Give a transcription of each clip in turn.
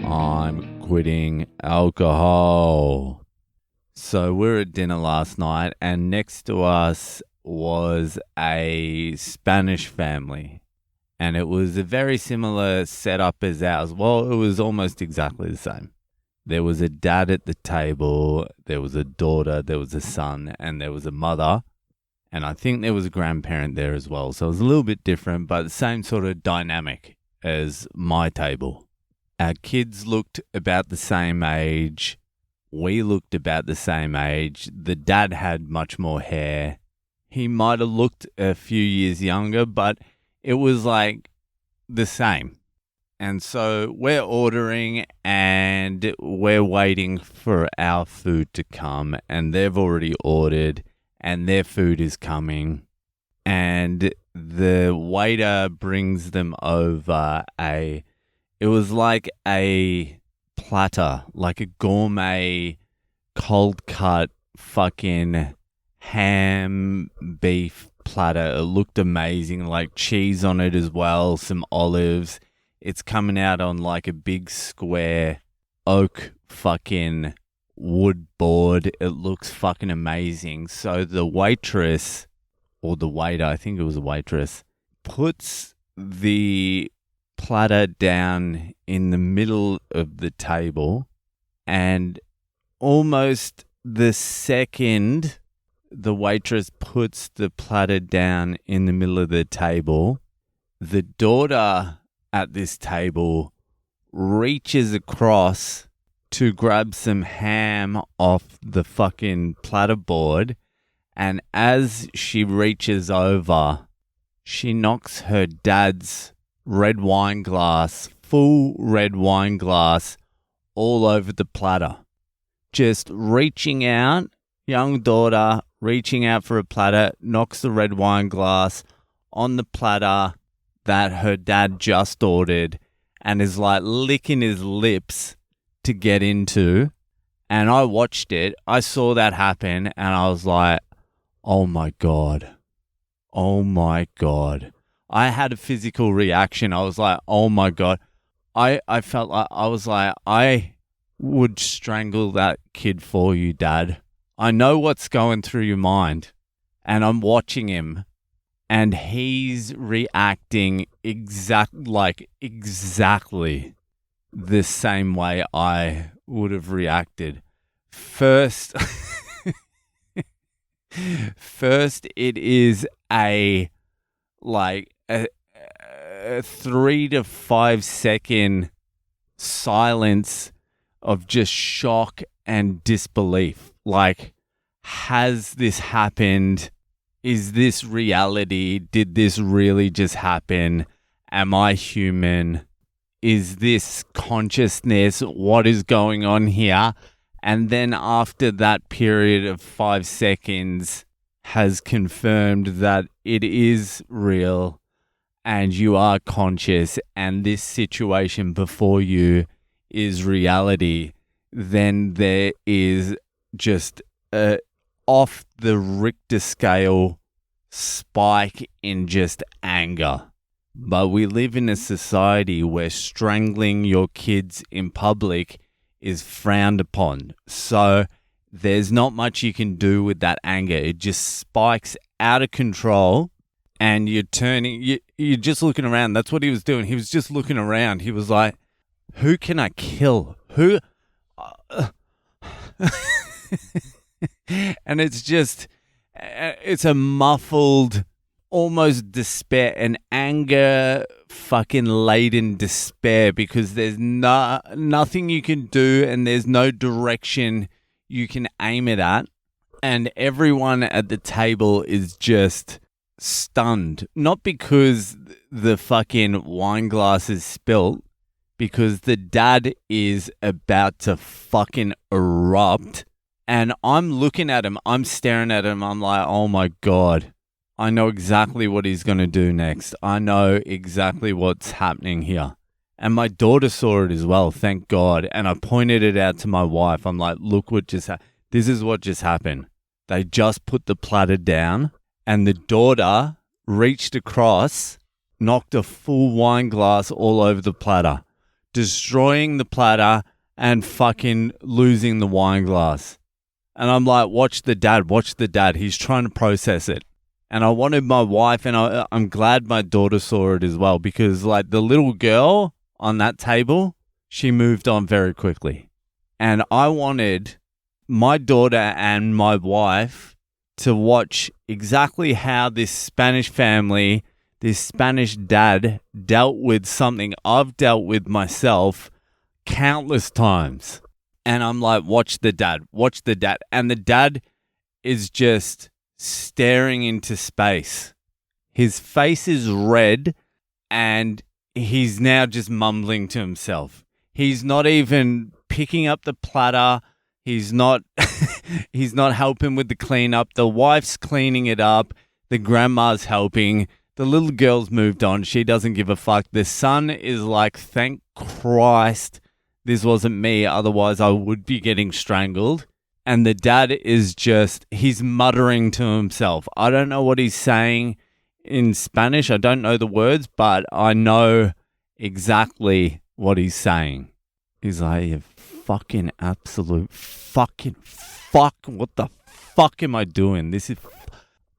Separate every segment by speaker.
Speaker 1: I'm quitting alcohol. So we were at dinner last night, and next to us was a Spanish family. And it was a very similar setup as ours. Well, it was almost exactly the same. There was a dad at the table, there was a daughter, there was a son, and there was a mother. And I think there was a grandparent there as well. So it was a little bit different, but the same sort of dynamic as my table. Our kids looked about the same age. We looked about the same age. The dad had much more hair. He might have looked a few years younger, but it was like the same. And so we're ordering and we're waiting for our food to come, and they've already ordered and their food is coming. And the waiter brings them over it was like a platter, like a gourmet cold cut fucking ham beef platter. It looked amazing, like cheese on it as well, some olives. It's coming out on like a big square oak fucking wood board. It looks fucking amazing. So the waitress, or the waiter, I think it was a waitress, puts the platter down in the middle of the table, and almost the second the waitress puts the platter down in the middle of the table, the daughter at this table reaches across to grab some ham off the fucking platter board, and as she reaches over, she knocks her dad's red wine glass, full red wine glass, all over the platter. Just reaching out, young daughter reaching out for a platter, knocks the red wine glass on the platter that her dad just ordered, and is like licking his lips to get into. And I watched it. I saw that happen, and I was like, oh my God. Oh my God. I had a physical reaction. I was like, oh my God. I felt like, I was like, I would strangle that kid for you, Dad. I know what's going through your mind. And I'm watching him, and he's reacting exactly the same way I would have reacted. First, it is a 3 to 5 second silence of just shock and disbelief. Like, has this happened? Is this reality? Did this really just happen? Am I human? Is this consciousness? What is going on here? And then after that period of 5 seconds has confirmed that it is real and you are conscious and this situation before you is reality, then there is just a off the Richter scale spike in just anger. But we live in a society where strangling your kids in public is frowned upon. So there's not much you can do with that anger. It just spikes out of control, and you're just looking around. That's what he was doing. He was just looking around. He was like, who can I kill? Who? And it's a muffled, almost despair, an anger fucking laden despair, because there's nothing you can do and there's no direction you can aim it at. And everyone at the table is just stunned. Not because the fucking wine glass is spilt, because the dad is about to fucking erupt. And I'm looking at him, I'm staring at him, I'm like, oh my God, I know exactly what he's going to do next. I know exactly what's happening here. And my daughter saw it as well, thank God. And I pointed it out to my wife. I'm like, look what just happened. This is what just happened. They just put the platter down, and the daughter reached across, knocked a full wine glass all over the platter. destroying the platter, and fucking losing the wine glass. And I'm like, watch the dad. He's trying to process it. And I wanted my wife, and I'm glad my daughter saw it as well, because like the little girl on that table, she moved on very quickly. And I wanted my daughter and my wife to watch exactly how this Spanish family, this Spanish dad dealt with something I've dealt with myself countless times. And I'm like, watch the dad. And the dad is just staring into space. His face is red and he's now just mumbling to himself. He's not even picking up the platter. He's not he's not helping with the cleanup. The wife's cleaning it up. The grandma's helping. The little girl's moved on. She doesn't give a fuck. The son is like, thank Christ this wasn't me, otherwise I would be getting strangled. And the dad is just, he's muttering to himself. I don't know what he's saying in Spanish. I don't know the words, but I know exactly what he's saying. He's like, you fucking absolute fucking fuck. What the fuck am I doing? This is,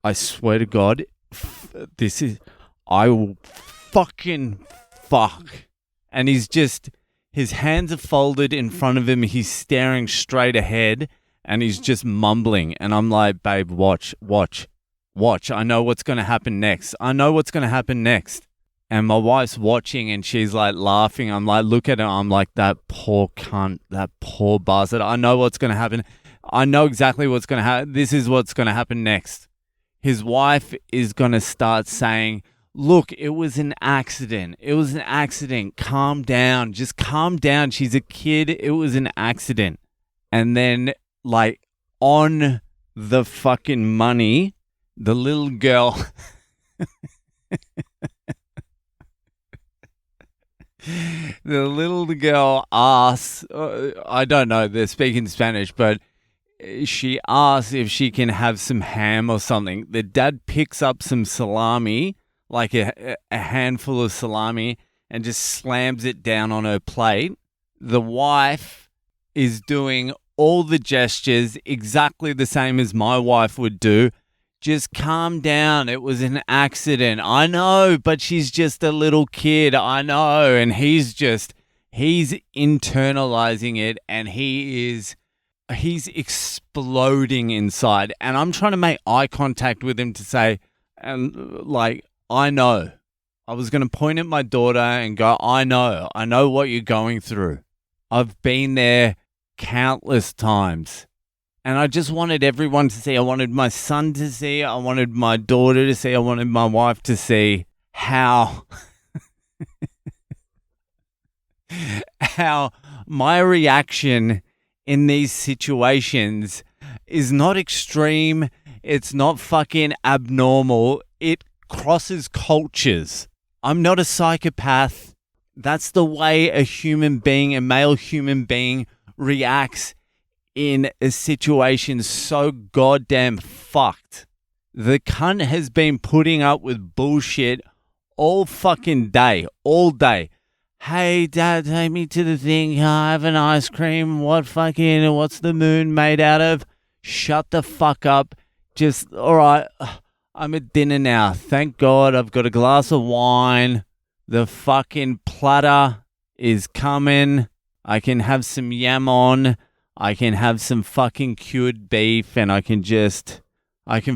Speaker 1: I swear to God, this is, I will fucking fuck. And he's just, his hands are folded in front of him. He's staring straight ahead and he's just mumbling. And I'm like, babe, watch. I know what's going to happen next. And my wife's watching and she's like laughing. I'm like, look at her. I'm like, that poor cunt, that poor bastard. I know what's going to happen. I know exactly what's going to happen. This is what's going to happen next. His wife is going to start saying, look, it was an accident. Calm down. Just calm down. She's a kid. It was an accident. And then, like, on the fucking money, the little girl... the little girl asks, I don't know, they're speaking Spanish, but she asks if she can have some ham or something. The dad picks up some salami, like a handful of salami, and just slams it down on her plate. The wife is doing all the gestures exactly the same as my wife would do. Just calm down. It was an accident. I know, but she's just a little kid. I know. And he's internalizing it and he's exploding inside. And I'm trying to make eye contact with him to say, I know. I was going to point at my daughter and go, I know what you're going through. I've been there countless times. And I just wanted everyone to see. I wanted my son to see. I wanted my daughter to see. I wanted my wife to see how my reaction in these situations is not extreme. It's not fucking abnormal. It crosses cultures. I'm not a psychopath. That's the way a human being, a male human being, reacts in a situation so goddamn fucked. The cunt has been putting up with bullshit all fucking day, all day. Hey, Dad, take me to the thing. I have an ice cream. What's the moon made out of? Shut the fuck up. Just, all right, I'm at dinner now. Thank God I've got a glass of wine. The fucking platter is coming. I can have some yam on. I can have some fucking cured beef and I can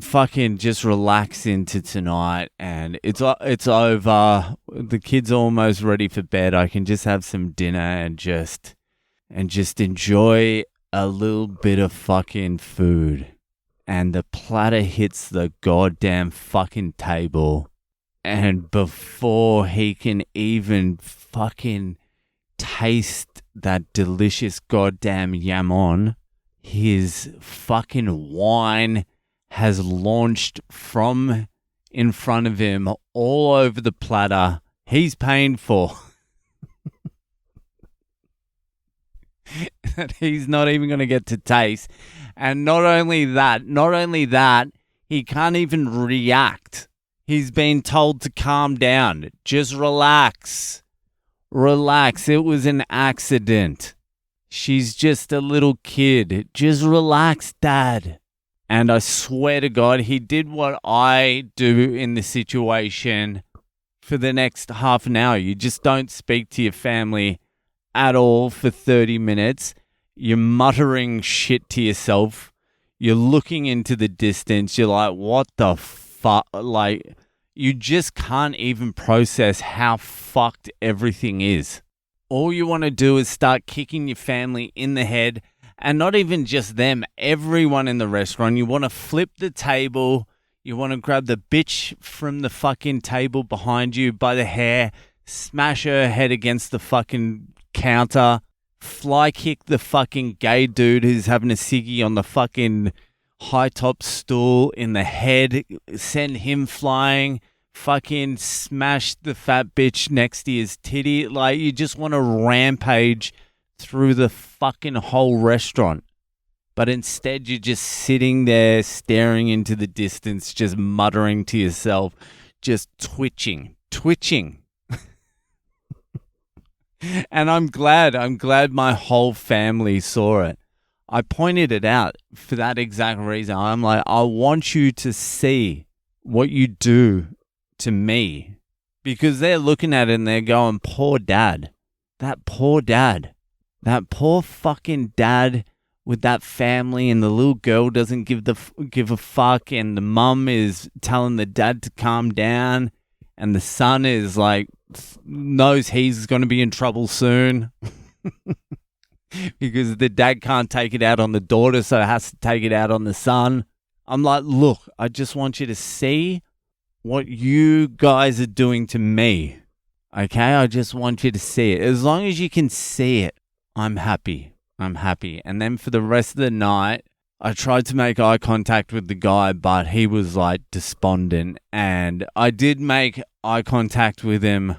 Speaker 1: fucking just relax into tonight and it's over. The kids are almost ready for bed. I can just have some dinner and just enjoy a little bit of fucking food. And the platter hits the goddamn fucking table. And before he can even fucking taste that delicious goddamn yam, his fucking wine has launched from in front of him all over the platter. He's paying for that he's not even going to get to taste. And not only that, he can't even react. He's been told to calm down. Just relax. Relax. It was an accident. She's just a little kid. Just relax, Dad. And I swear to God, he did what I do in the situation for the next half an hour. You just don't speak to your family at all for 30 minutes. You're muttering shit to yourself. You're looking into the distance. You're like, what the fuck? Like, you just can't even process how fucked everything is. All you want to do is start kicking your family in the head, and not even just them, everyone in the restaurant. You want to flip the table. You want to grab the bitch from the fucking table behind you by the hair, smash her head against the fucking counter, fly kick the fucking gay dude who's having a ciggy on the fucking high top stool in the head, send him flying, fucking smash the fat bitch next to his titty. Like, you just want to rampage through the fucking whole restaurant. But instead, you're just sitting there staring into the distance, just muttering to yourself, just twitching. And I'm glad my whole family saw it. I pointed it out for that exact reason. I'm like, I want you to see what you do to me, because they're looking at it and they're going, poor dad. That poor fucking dad with that family, and the little girl doesn't give a fuck, and the mum is telling the dad to calm down, and the son is like, knows he's going to be in trouble soon because the dad can't take it out on the daughter, so has to take it out on the son. I'm like, look, I just want you to see what you guys are doing to me. Okay? I just want you to see it. As long as you can see it, I'm happy. And then for the rest of the night, I tried to make eye contact with the guy, but he was like despondent. And I did make eye contact with him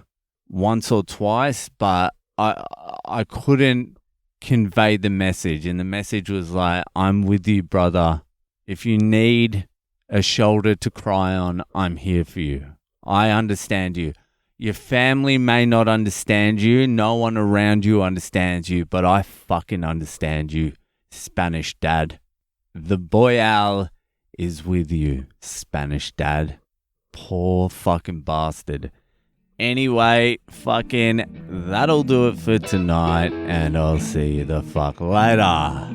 Speaker 1: once or twice, but I couldn't convey the message. And the message was like, I'm with you, brother. If you need a shoulder to cry on, I'm here for you. I understand you. Your family may not understand you. No one around you understands you, but I fucking understand you, Spanish dad. The Boyle is with you, Spanish dad. Poor fucking bastard. Anyway, fucking that'll do it for tonight, and I'll see you the fuck later.